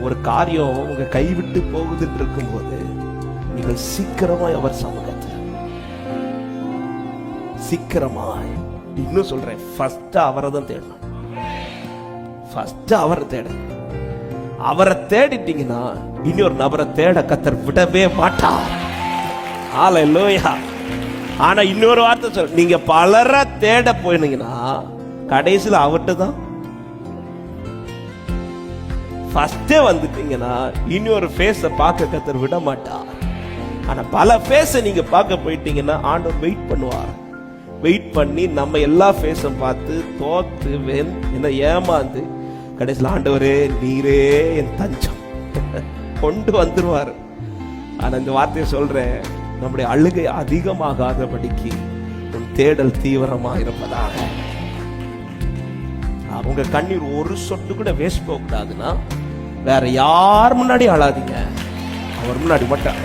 ஒரு காரியம் உங்க கைவிட்டு போகுதுன்னு இருக்கும்போது நீங்கள் சீக்கிரமாய் அவர் சமூகத்தில் சீக்கிரமாய், இன்னும் சொல்றேன், ஃபர்ஸ்ட் அவரை தான் தேடணும். ஃபர்ஸ்ட் அவரை தேடுங்க. அவரை தேடிட்டீங்கன்னா இன்னொரு நபரை தேட கர்த்தர் விடவே மாட்டார். ஹல்லேலூயா. ஆனா இன்னொரு வார்த்தை சொல்ல, நீங்க பலரை தேட போயினீங்கன்னா கடைசியில் அவர்கிட்ட தான் ஃபர்ஸ்டே வந்துட்டீங்கன்னா இன்னொரு ஃபேஸை பார்க்க கர்த்தர் விட மாட்டார். ஆனா பல ஃபேஸை நீங்க பார்க்க போயிட்டீங்கன்னா ஆண்டவர் வெயிட் பண்ணுவார். வெயிட் பண்ணி நம்ம எல்லா ஃபேஸும் பார்த்து தோத்து என்ன ஏமாந்து கடைசியில் ஆண்டவரே நீரே என் தஞ்சம் கொண்டு வந்துருவார். ஆனா இந்த வார்த்தையை சொல்றேன், நம்முடைய அழுகை அதிகமாகாதபடிக்கு உன் தேடல் தீவிரமா இருப்பதாக. உங்க கண்ணீர் ஒரு சொட்டு கூட வேஸ்ட் போக கூடாதுன்னா வேற யார் முன்னாடி அழாதீங்க, அவர் முன்னாடி மட்டும்